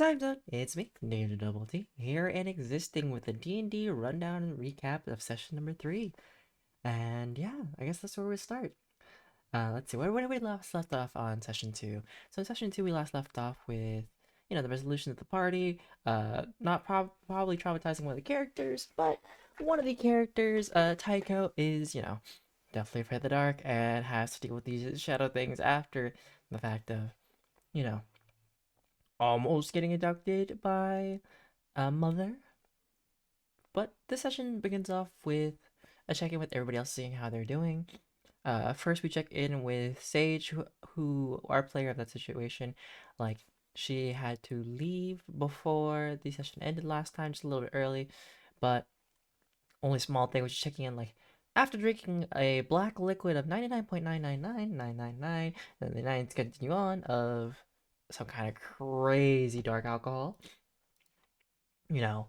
Time zone. It's me, DjDoubleT, here and existing with a D&D rundown and recap of session number 3. And yeah, I guess that's where we start. Let's see, where did we last left off on session 2? So in session 2, we last left off with, the resolution of the party. Not probably traumatizing one of the characters, but one of the characters, Tycho, is, definitely afraid of the dark and has to deal with these shadow things after the fact of, you know, almost getting abducted by a mother. But this session begins off with a check-in with everybody else, seeing how they're doing. First we check in with Sage, who our player of that situation, like she had to leave before the session ended last time, just a little bit early, but only small thing was checking in like after drinking a black liquid of 99.999999, and the nines continue on of some kind of crazy dark alcohol. You know,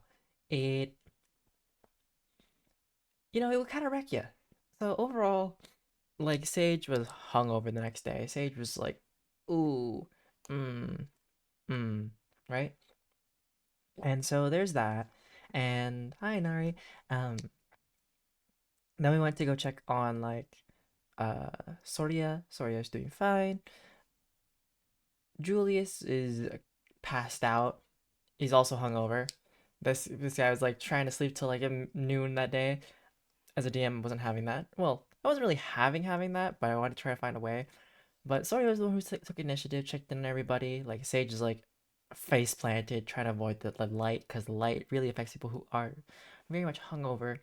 it it would kind of wreck you. So overall, like Sage was hungover the next day. Sage was like, ooh, mm, mm, right? And so there's that. And hi Nari. Um, then we went to go check on like Soria. Soria's doing fine. Julius is passed out. He's also hungover. This guy was like trying to sleep till like noon that day. As a DM, wasn't having that. Well, I wasn't really having that, but I wanted to try to find a way. But Sawyer was the one who took initiative, checked in on everybody. Like Sage is like face planted, trying to avoid the light because the light really affects people who are very much hungover.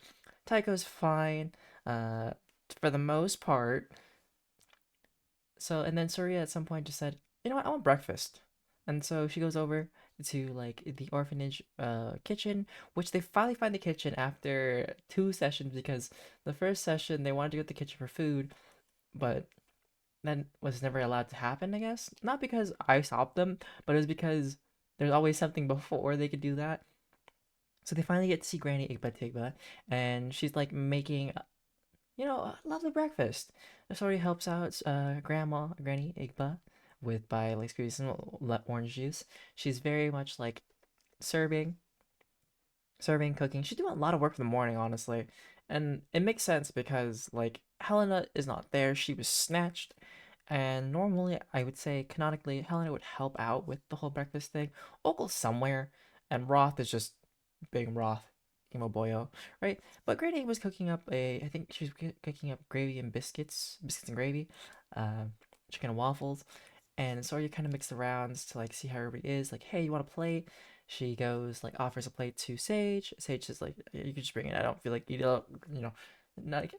Tycho's fine, uh, for the most part. So and then Surya at some point just said, "You know what? I want breakfast." And so she goes over to like the orphanage kitchen, which they finally find the kitchen after 2 sessions because the first session they wanted to go to the kitchen for food, but then was never allowed to happen, I guess. Not because I stopped them, but it was because there's always something before they could do that. So they finally get to see Granny Igba Tigba, and she's like making, a lovely breakfast. Sori helps out Grandma Granny Igba with by like squeezing some orange juice. She's very much like serving, cooking. She's doing a lot of work in the morning, honestly. And it makes sense because like Helena is not there. She was snatched. And normally I would say canonically Helena would help out with the whole breakfast thing. Ogle somewhere. And Roth is just being Roth. Emo boyo, right? But Granny was cooking up I think she was cooking up gravy and biscuits and gravy, uh, chicken and waffles, and so you kind of mix the rounds to like see how everybody is. Like, hey, you want a plate? She goes like offers a plate to Sage. Sage is like, you can just bring it. I don't feel like you don't, not like,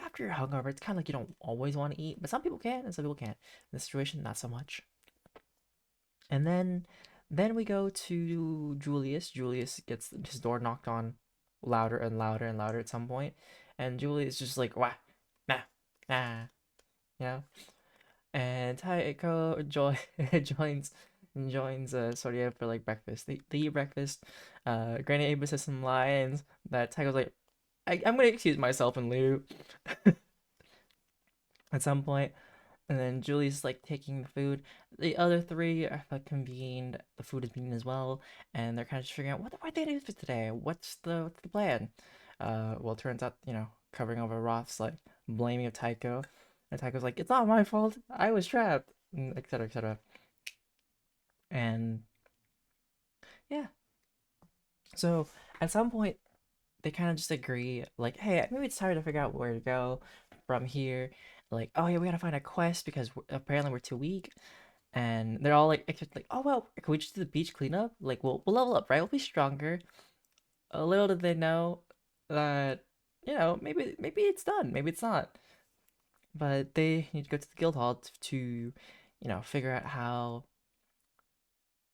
after you're hungover, it's kind of like you don't always want to eat, but some people can and some people can't. In this situation, not so much. And then we go to Julius. Julius gets his door knocked on louder and louder and louder at some point, and Julius is just like, wah, nah, nah, you know. And Taiko joins Soria for like breakfast. They eat breakfast. Granny Ava says some lines that Taiko's like, I'm gonna excuse myself and leave at some point. And then Julie's like taking the food. The other three are like convened. The food is being as well, and they're kind of just figuring out what are they doing for today. What's the plan? Well, it turns out covering over Roth's like blaming of Tycho, and Tycho's like it's not my fault. I was trapped, etc. etc. And yeah, so at some point they kind of just agree like, hey, maybe it's time to figure out where to go from here. Like, oh yeah, we gotta find a quest because apparently we're too weak. And they're all like, like, oh well, can we just do the beach cleanup? Like, we'll level up, right? We'll be stronger. A little did they know that maybe it's done, maybe it's not. But they need to go to the guild hall figure out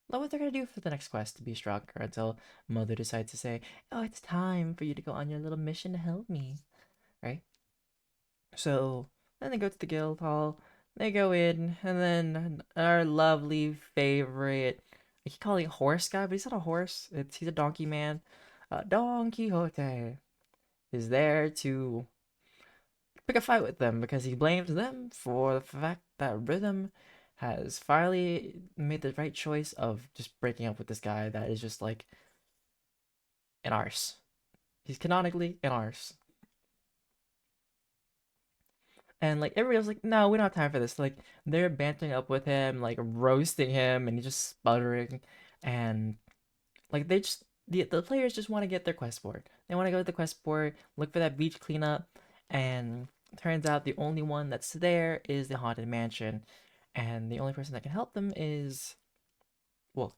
what they're gonna do for the next quest to be stronger until Mother decides to say, oh, it's time for you to go on your little mission to help me, right? So then they go to the guild hall. They go in, and then our lovely favorite, I keep calling it horse guy, but he's not a horse. He's a donkey man. Don Quixote is there to pick a fight with them because he blames them for the fact that Rhythm has finally made the right choice of just breaking up with this guy that is just like an arse. He's canonically an arse. And like everybody was like, no, we don't have time for this. Like they're bantering up with him, like roasting him, and he's just sputtering. And like the players just want to get their quest board. They want to go to the quest board, look for that beach cleanup, and turns out the only one that's there is the haunted mansion, and the only person that can help them is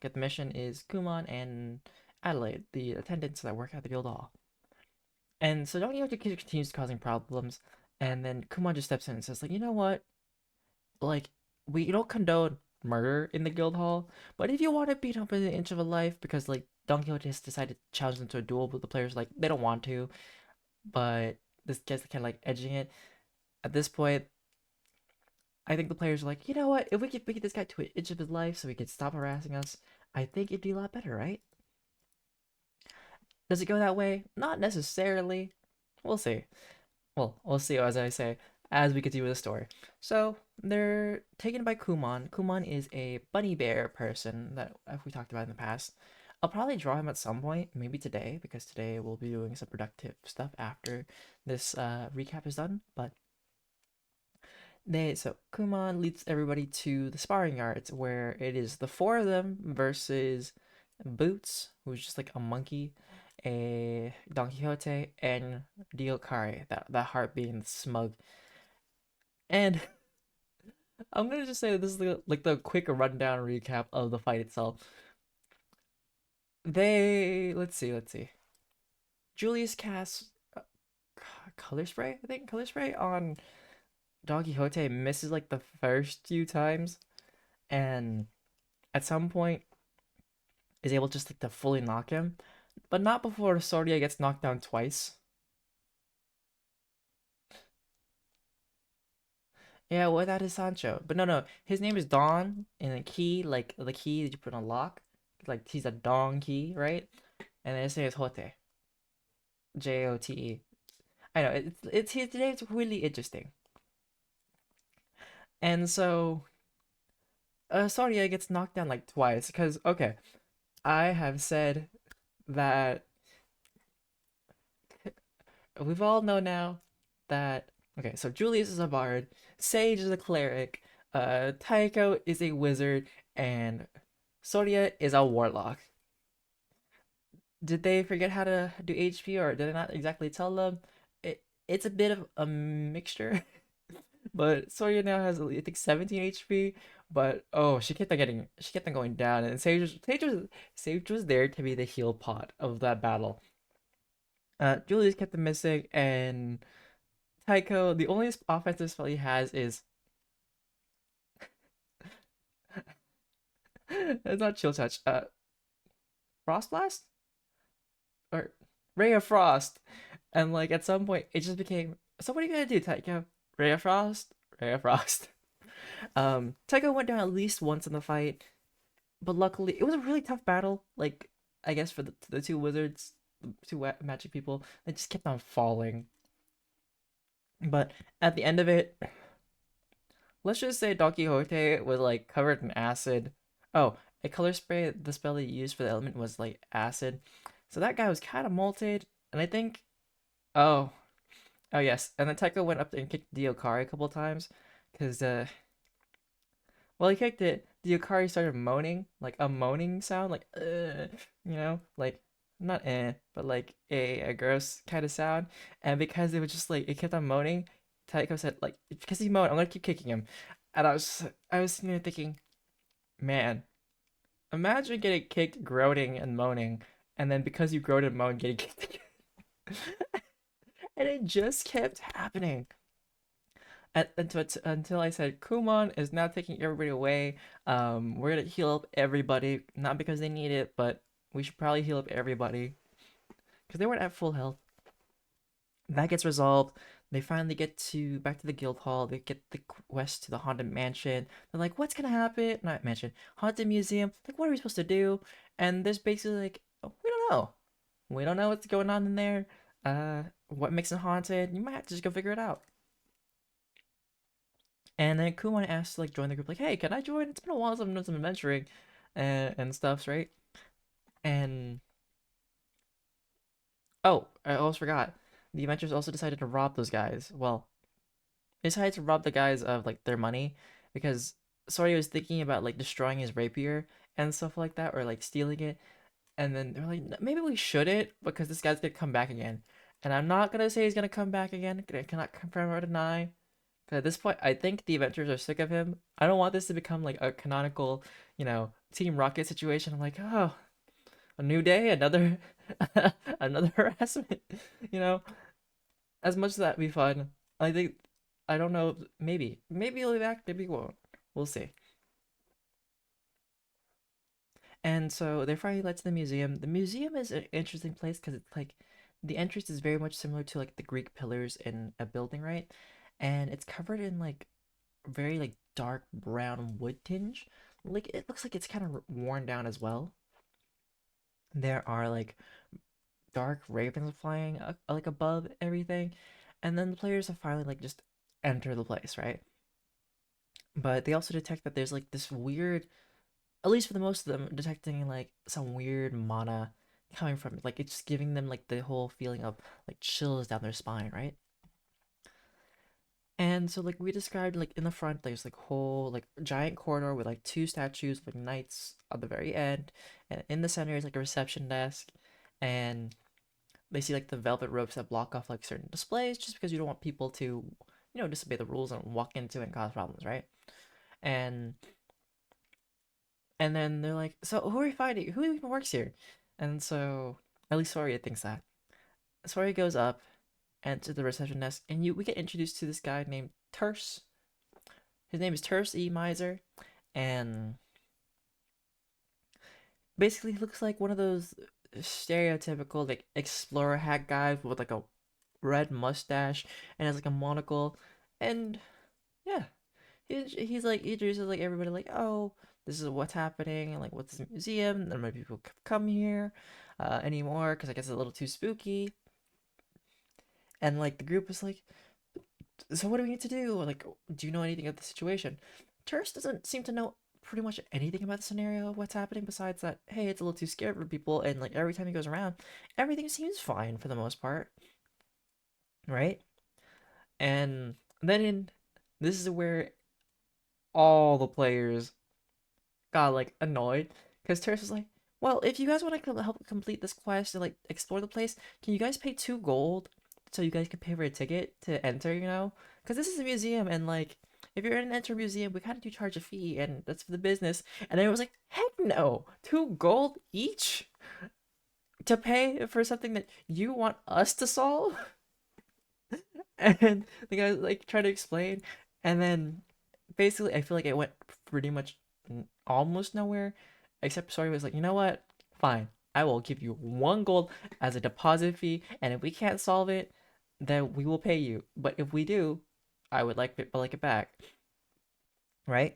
get the mission is Kumon and Adelaide, the attendants that work at the guild hall. And so Don Quixote continues causing problems, and then Kumon just steps in and says like, you know what, like we don't condone murder in the guild hall, but if you want to beat up an inch of a life because like Don Quixote has decided to challenge them to a duel, but the players like they don't want to, but this guy's kind of like edging it. At this point, I think the players are like, you know what, if we could beat this guy to an inch of his life so he could stop harassing us, I think it'd be a lot better, right? Does it go that way? Not necessarily. We'll see. Well, we'll see as I say, as we continue with the story. So they're taken by Kumon. Kumon is a bunny bear person that we talked about in the past. I'll probably draw him at some point, maybe today, because today we'll be doing some productive stuff after this recap is done. But so Kumon leads everybody to the sparring yards where it is the four of them versus Boots, who's just like a monkey, a Don Quixote, and Diokari, that heart being smug. And I'm gonna just say that this is the quick rundown recap of the fight itself. Let's see. Julius casts color spray, I think color spray on Don Quixote, misses like the first few times, and at some point is able just like to fully knock him, but not before Soria gets knocked down twice. Yeah, well, that is Sancho. But no, his name is Don, and the key, like the key that you put on a lock, like he's a Don key, right? And then his name is Jote, Jote. I know it's his name's really interesting. And so, Soria gets knocked down like twice because okay, I have said that we've all know now that okay, so Julius is a bard, Sage is a cleric, Taiko is a wizard, and Soria is a warlock. Did they forget how to do HP, or did I not exactly tell them? It's a bit of a mixture, but Soria now has I think 17 HP. But oh, she kept on going down, and Sage was there to be the heal pot of that battle. Julius kept them missing, and Taiko, the only offensive spell he has is it's not Chill Touch, Frost Blast or Ray of Frost, and like at some point it just became. So what are you gonna do, Taiko? Ray of Frost, Ray of Frost. Taiko went down at least once in the fight, but luckily it was a really tough battle. Like I guess for the two wizards, the two magic people, they just kept on falling. But at the end of it, let's just say Don Quixote was like covered in acid. Oh, a color spray, the spell he used for the element was like acid. So that guy was kind of molted, and I think, oh, oh yes, and then Tekka went up and kicked Diokari a couple times, because well he kicked it, Diokari started moaning, like a moaning sound, like like not but like a gross kind of sound, and because it was just like it kept on moaning, Taiko said like because he moaned, I'm gonna keep kicking him, and I was sitting there thinking, man, imagine getting kicked, groaning and moaning, and then because you groaned and moaned, getting kicked again. And it just kept happening. Until I said Kumon is now taking everybody away. We're gonna heal up everybody, not because they need it, but we should probably heal up everybody because they weren't at full health. That gets resolved. They finally get to back to the guild hall. They get the quest to the haunted mansion. They're like, "What's gonna happen?" Not mansion, haunted museum. Like, what are we supposed to do? And there's basically like, oh, we don't know. We don't know what's going on in there. What makes it haunted? You might have to just go figure it out. And then Kumon asks to like join the group, like, "Hey, can I join? It's been a while since I've done some adventuring, and stuffs, right?" And oh, I almost forgot. The Avengers also decided to rob those guys. Well, they decided to rob the guys of like their money because Sori was thinking about like destroying his rapier and stuff like that, or like stealing it. And then they're like, maybe we shouldn't because this guy's gonna come back again. And I'm not gonna say he's gonna come back again. I cannot confirm or deny. 'Cause at this point, I think the Avengers are sick of him. I don't want this to become like a canonical, Team Rocket situation. I'm like, oh, a new day, another, another harassment. You know, as much as that'd be fun, I think, I don't know, maybe he'll be back, maybe he won't. We'll see. And so they finally led to the museum. The museum is an interesting place because it's like the entrance is very much similar to like the Greek pillars in a building, right? And it's covered in like very like dark brown wood tinge. Like it looks like it's kind of worn down as well. There are like dark ravens flying like above everything, and then the players have finally like just enter the place, right? But they also detect that there's like this weird, at least for the most of them, detecting like some weird mana coming from it. Like it's just giving them like the whole feeling of like chills down their spine, right? And so like we described, like in the front there's like whole like giant corridor with like two statues of like knights at the very end, and in the center is like a reception desk, and they see like the velvet ropes that block off like certain displays just because you don't want people to, disobey the rules and walk into it and cause problems, right? And and then they're like, so who are we finding? Who even works here? And so at least Soria thinks that. Soria goes up and to the reception desk, and we get introduced to this guy named Terse. His name is Terse E. Miser, and basically he looks like one of those stereotypical like explorer hat guys with like a red mustache and has like a monocle, and yeah, he's like he introduces like everybody like, oh, this is what's happening and like what's this museum. Not many people come here anymore because I guess it's a little too spooky. And like the group is like, so what do we need to do? Like, do you know anything of the situation? Terse doesn't seem to know pretty much anything about the scenario of what's happening besides that, hey, it's a little too scary for people, and like every time he goes around, everything seems fine for the most part, right? And then this is where all the players got like annoyed because Terrace was like, "Well, if you guys want to help complete this quest and like explore the place, can you guys pay 2 gold so you guys can pay for a ticket to enter? Because this is a museum and like if you're in an enter museum, we kind of do charge a fee and that's for the business." And then it was like, "Heck no, 2 gold each to pay for something that you want us to solve." And the guy like trying to explain, and then basically I feel like it went pretty much almost nowhere, except Story was like, you know what, fine, I will give you 1 gold as a deposit fee, and if we can't solve it, then we will pay you, but if we do, I would like it back, right?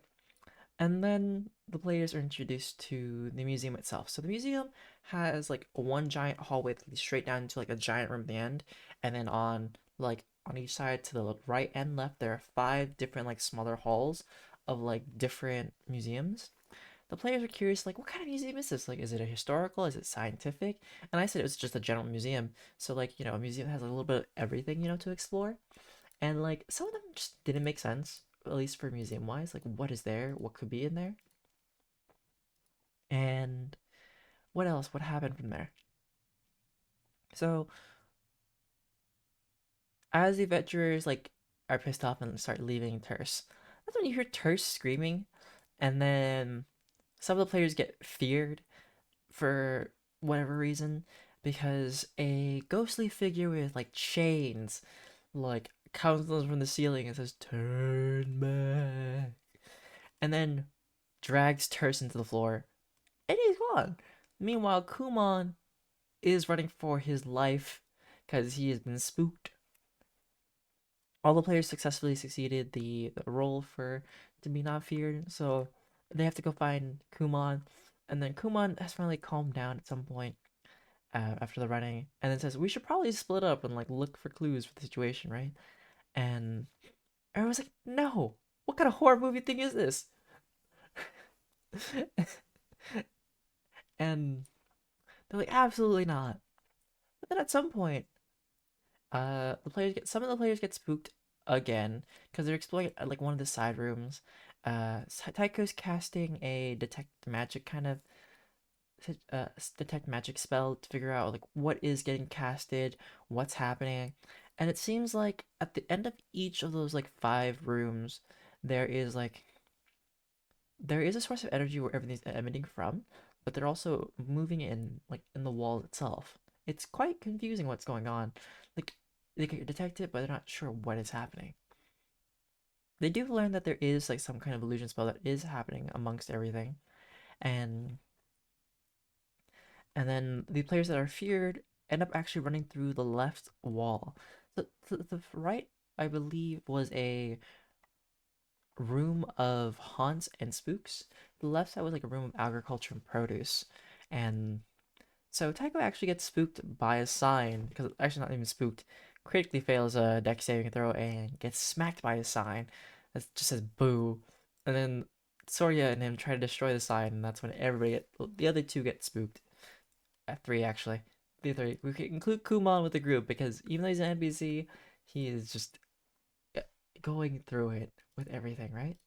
And then the players are introduced to the museum itself. So the museum has like one giant hallway that leads straight down to like a giant room at the end, and then on each side to the right and left there are 5 different like smaller halls of like different museums. The players are curious, like, what kind of museum is this? Like, is it a historical? Is it scientific? And I said it was just a general museum. So like, a museum has a little bit of everything, to explore. And like some of them just didn't make sense, at least for museum wise. Like, what is there? What could be in there? And what else? What happened from there? So as the adventurers like are pissed off and start leaving Terse, that's when you hear Terse screaming, and then some of the players get feared for whatever reason because a ghostly figure with like chains like comes from the ceiling and says turn back, and then drags Terse into the floor, and he's gone. Meanwhile, Kumon is running for his life because he has been spooked. All the players successfully succeeded the role for to be not feared, so they have to go find Kumon, and then Kumon has finally calmed down at some point after the running, and then says we should probably split up and like look for clues for the situation, right? And everyone's like, no. What kind of horror movie thing is this? And they're like, absolutely not. But then at some point, some of the players get spooked again because they're exploring like one of the side rooms. Taiko's casting a detect magic spell to figure out like what is getting casted, what's happening, and it seems like at the end of each of those like five rooms, there is like there is a source of energy where everything's emitting from, but they're also moving in like in the wall itself. It's quite confusing what's going on. Like they can detect it, but they're not sure what is happening. They do learn that there is like some kind of illusion spell that is happening amongst everything, and then the players that are feared end up actually running through the left wall. The right, I believe, was a room of haunts and spooks. The left side was like a room of agriculture and produce. And so Tycho actually gets spooked by a sign, because actually not even spooked, critically fails a dex saving throw and gets smacked by a sign that just says boo. And then Soria and him try to destroy the sign, and that's when the other two get spooked. At three, actually. The three. We can include Kumon with the group because even though he's an NPC, he is just uh, going through it with everything, right?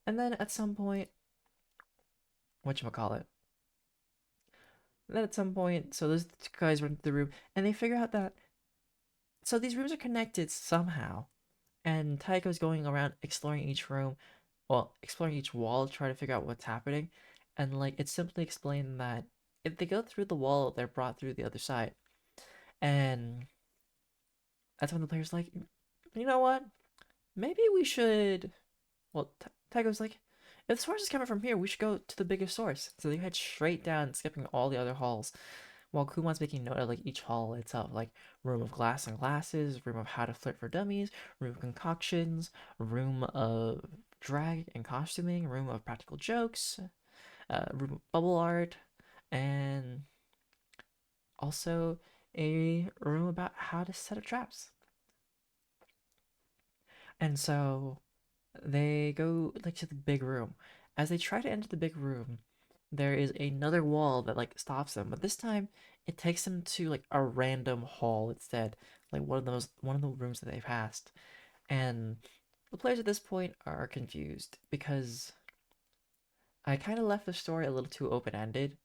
And then at some point, whatchamacallit? Then at some point, so those two guys run through the room and they figure out that so these rooms are connected somehow. And Taiko's going around exploring each room, well, exploring each wall to try to figure out what's happening. And like it's simply explained that if they go through the wall, they're brought through the other side. And that's when the player's like, you know what? Maybe we should. Well, Taiko's like, if the source is coming from here, we should go to the biggest source. So they head straight down, skipping all the other halls, while Kumon's making note of like each hall itself, like room of glass and glasses, room of how to flirt for dummies, room of concoctions, room of drag and costuming, room of practical jokes, room of bubble art, and also a room about how to set up traps. And so they go like to the big room. As they try to enter the big room, there is another wall that like stops them, but this time it takes them to like a random hall instead, like one of the rooms that they passed. And the players at this point are confused because I kind of left the story a little too open-ended,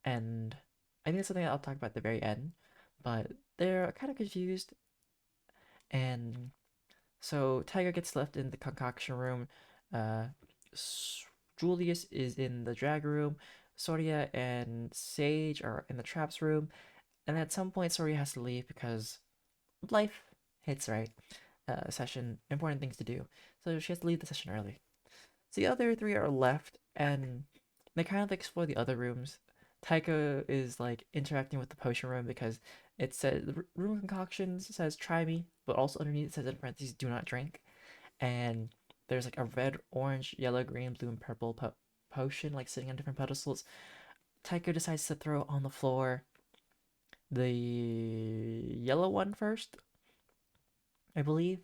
and I think it's something I'll talk about at the very end, but they're kind of confused. And so Tiger gets left in the concoction room. Uh, Julius is in the drag room. Soria and Sage are in the traps room. And at some point, Soria has to leave because life hits, right? Session, important things to do. So she has to leave the session early. So the other three are left, and they kind of explore the other rooms. Taika is like interacting with the potion room because it says the room concoctions says try me, but also underneath it says in parentheses do not drink. And there's like a red, orange, yellow, green, blue, and purple potion like sitting on different pedestals. Taika decides to throw on the floor the yellow one first, I believe.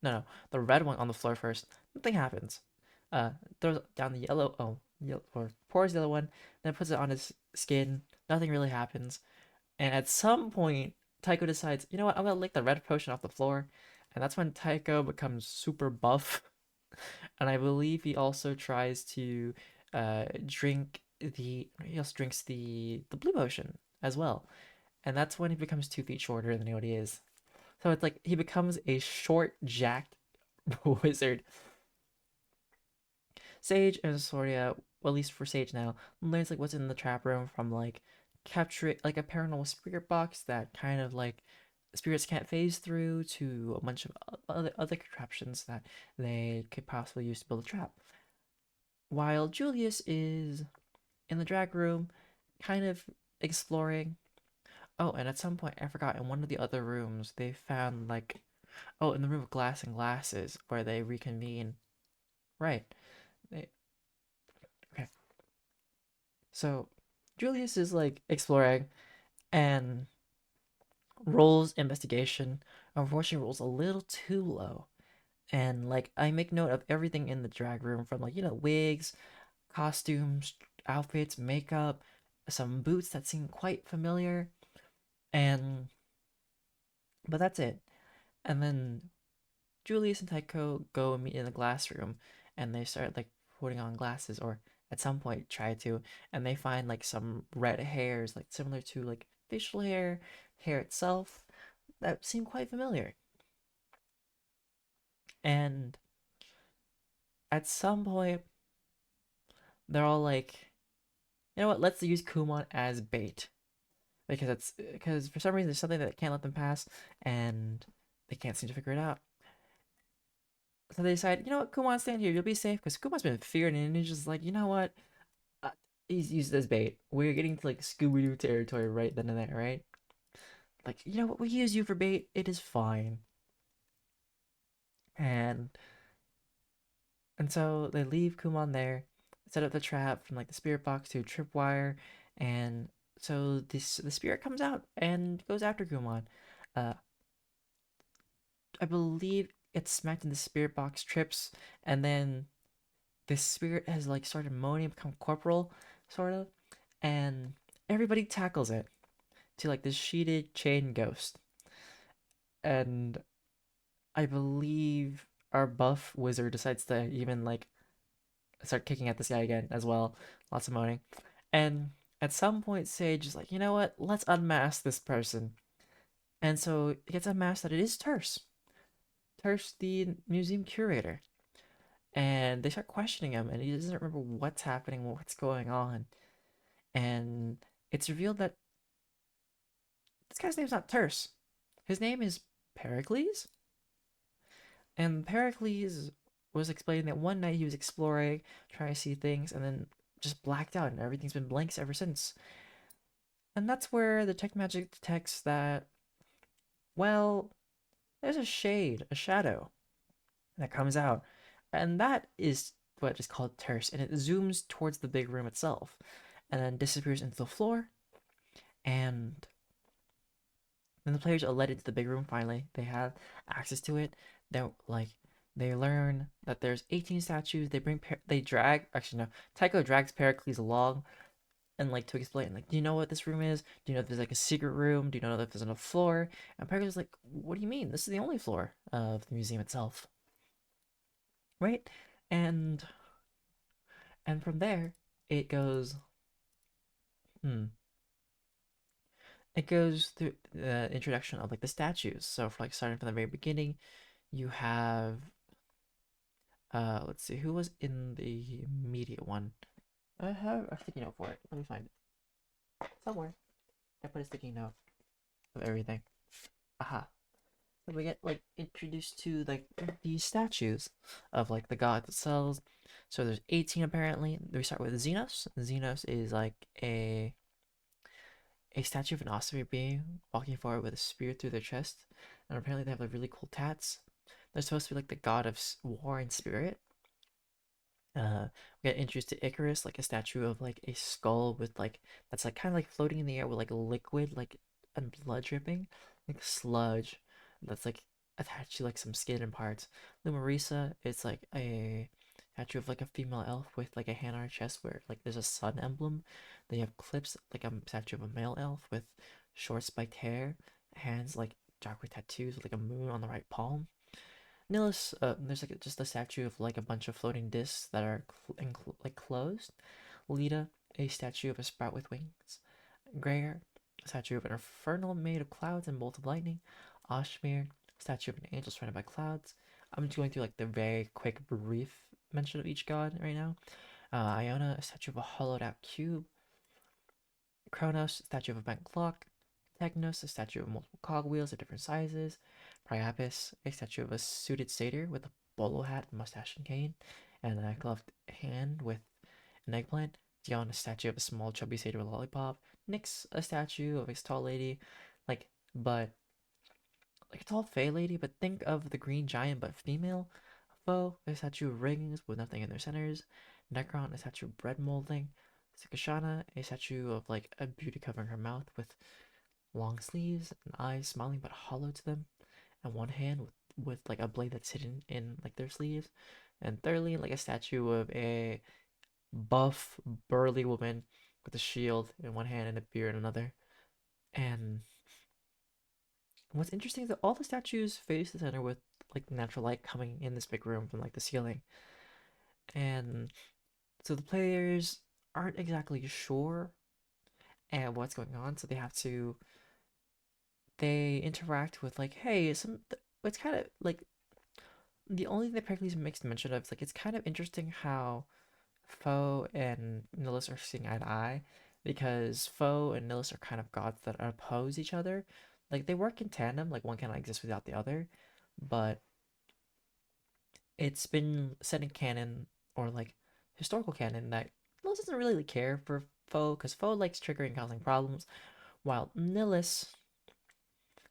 No, the red one on the floor first. Nothing happens. Uh, throws down the yellow, or pours the other one, then puts it on his skin. Nothing really happens. And at some point, Tycho decides, you know what, I'm gonna lick the red potion off the floor. And that's when Tycho becomes super buff. And I believe he also tries to drink he also drinks the blue potion as well. And that's when he becomes 2 feet shorter than what he is. So it's like he becomes a short, jacked wizard. Sage and Soria, well, at least for Sage now, learns like what's in the trap room from like capturing like a paranormal spirit box that kind of like spirits can't phase through to a bunch of other contraptions that they could possibly use to build a trap. While Julius is in the drag room, kind of exploring. Oh, and at some point, I forgot, in one of the other rooms, they found like, oh, in the room of glass and glasses where they reconvene. Right. They, okay. So Julius is like exploring and rolls investigation. Unfortunately, rolls a little too low. And like I make note of everything in the drag room from like, wigs, costumes, outfits, makeup, some boots that seem quite familiar. And but that's it. And then Julius and Tycho go and meet in the glass room and they start like putting on glasses or at some point try to, and they find like some red hairs like similar to like facial hair itself that seem quite familiar. And at some point they're all like, you know what, let's use Kumon as bait because for some reason there's something that can't let them pass and they can't seem to figure it out. So they decide, you know what, Kumon, stand here, you'll be safe because Kumon's been feared and he's just like, you know what, uh, he's used as bait. We're getting to like Scooby Doo territory right then and there, right? Like, you know what, we use you for bait, it is fine. And so they leave Kumon there, set up the trap from like the spirit box to a tripwire, and so the spirit comes out and goes after Kumon. Uh, I believe it's smacked in the spirit box, trips, and then this spirit has like started moaning, become corporal, sort of, and everybody tackles it to like this sheeted chain ghost. And I believe our buff wizard decides to even like start kicking at this guy again as well. Lots of moaning. And at some point, Sage is like, you know what? Let's unmask this person. And so it gets unmasked that it is Terse. Terse, the museum curator. And they start questioning him, and he doesn't remember what's happening, what's going on. And it's revealed that this guy's name's not Terse. His name is Pericles. And Pericles was explaining that one night he was exploring, trying to see things, and then just blacked out, and everything's been blanks ever since. And that's where the tech magic detects that, well, there's a shade, a shadow that comes out. And that is what is called terse. And it zooms towards the big room itself and then disappears into the floor. And then the players are led into the big room finally. They have access to it. They're like, they learn that there's 18 statues. They drag, actually, no, Tycho drags Pericles along and like to explain, like, do you know what this room is? Do you know if there's like a secret room? Do you know if there's on a floor? And Pericles is like, what do you mean? This is the only floor of the museum itself, right? And from there, it goes, hmm, it goes through the introduction of like the statues. So for like starting from the very beginning, you have, let's see, who was in the immediate one? I have a sticky note for it. Let me find it somewhere. I put a sticky note of everything. Aha. So we get like introduced to like these statues of like the gods themselves. So there's 18 apparently. We start with Xenos. Xenos is like a statue of an awesome being walking forward with a spear through their chest. And apparently they have like really cool tats. They're supposed to be like the god of war and spirit. We get introduced to Icarus, like a statue of like a skull with like that's like kind of like floating in the air with like liquid like and blood dripping, like sludge that's like attached to like some skin and parts. Lumarisa is like a statue of like a female elf with like a hand on her chest where like there's a sun emblem. They have clips like a statue of a male elf with short spiked hair, hands like chakra tattoos with like a moon on the right palm. Nihilus, there's like just a statue of like a bunch of floating discs that are like closed. Lita, a statue of a sprout with wings. Greyer, a statue of an infernal made of clouds and bolts of lightning. Oshmir, statue of an angel surrounded by clouds. I'm just going through like the very quick, brief mention of each god right now. Iona, a statue of a hollowed out cube. Kronos, a statue of a bent clock. Technos, a statue of multiple cogwheels of different sizes. Priapus, a statue of a suited satyr with a bolo hat, mustache, and cane, and a gloved hand with an eggplant. Dion, a statue of a small chubby satyr with a lollipop. Nyx, a statue of a tall lady, like, but like a tall fey lady, but think of the green giant but female. Foe, a statue of rings with nothing in their centers. Necron, a statue of bread molding. Sikashana, a statue of like a beauty covering her mouth with long sleeves and eyes smiling but hollow to them, and one hand with with like a blade that's hidden in like their sleeves. And thirdly, like a statue of a buff, burly woman with a shield in one hand and a beard in another. And what's interesting is that all the statues face the center with like natural light coming in this big room from like the ceiling. And so the players aren't exactly sure and what's going on, so they interact with like, hey, it's kind of like the only thing that Pericles makes mention of is like it's kind of interesting how Foe and Nihilus are seeing eye to eye because Foe and Nihilus are kind of gods that oppose each other. Like they work in tandem, like one cannot exist without the other, but it's been set in canon or like historical canon that Nihilus doesn't really care for Foe because Foe likes triggering and causing problems, while Nihilus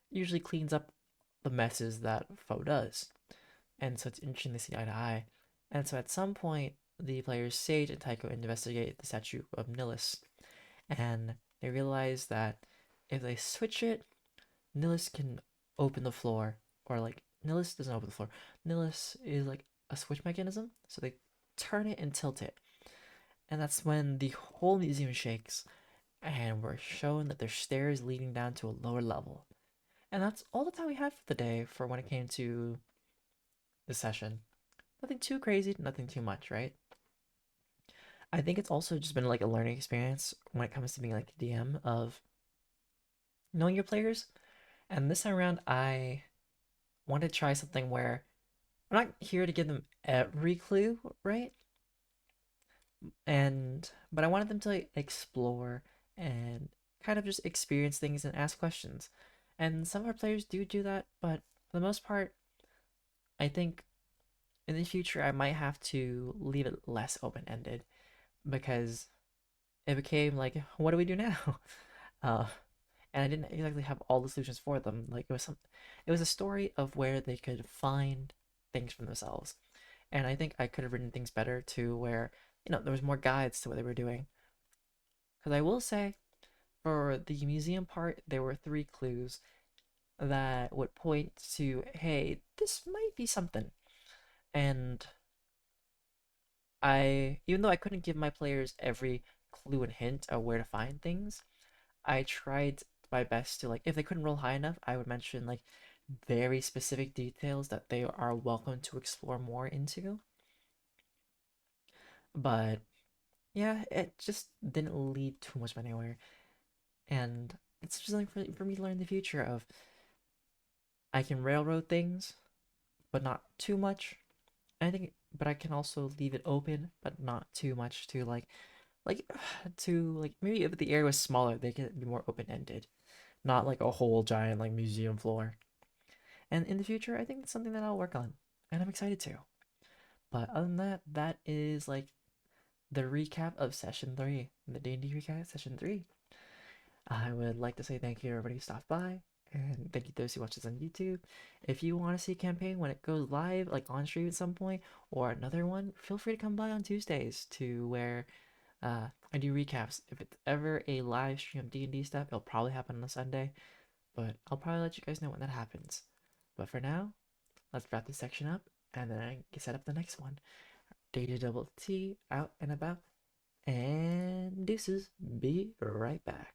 usually cleans up the messes that Foe does. And so it's interesting to see eye to eye. And so at some point, the players Sage and Tycho investigate the statue of Nihilus, and they realize that if they switch it, Nihilus can open the floor, or like Nihilus doesn't open the floor. Nihilus is like a switch mechanism, so they turn it and tilt it, and that's when the whole museum shakes, and we're shown that there's stairs leading down to a lower level. And that's all the time we have for the day for when it came to the session. Nothing too crazy, nothing too much, right? I think it's also just been like a learning experience when it comes to being like a DM of knowing your players. And this time around, I want to try something where I'm not here to give them every clue, right? But I wanted them to like, explore and kind of just experience things and ask questions. And some of our players do that, but for the most part, I think in the future I might have to leave it less open-ended because it became like, what do we do now? Uh, and I didn't exactly have all the solutions for them. Like it was a story of where they could find things for themselves. And I think I could have written things better to where, there was more guides to what they were doing. Because I will say, for the museum part, there were three clues that would point to, hey, this might be something. And even though I couldn't give my players every clue and hint of where to find things, I tried my best to like if they couldn't roll high enough, I would mention like very specific details that they are welcome to explore more into. But yeah, it just didn't lead too much anywhere. And it's just something for me to learn in the future of I can railroad things, but not too much. I think but I can also leave it open, but not too much to like to like maybe if the area was smaller, they could be more open-ended. Not like a whole giant like museum floor. And in the future, I think it's something that I'll work on, and I'm excited to. But other than that, that is like the recap of session three, the D&D recap session three. I would like to say thank you to everybody who stopped by, and thank you to those who watch this on YouTube. If you want to see a campaign when it goes live, like on stream at some point, or another one, feel free to come by on Tuesdays to where I do recaps. If it's ever a live stream of D&D stuff, it'll probably happen on a Sunday, but I'll probably let you guys know when that happens. But for now, let's wrap this section up, and then I can set up the next one. DjDoubleT out and about, and deuces. Be right back.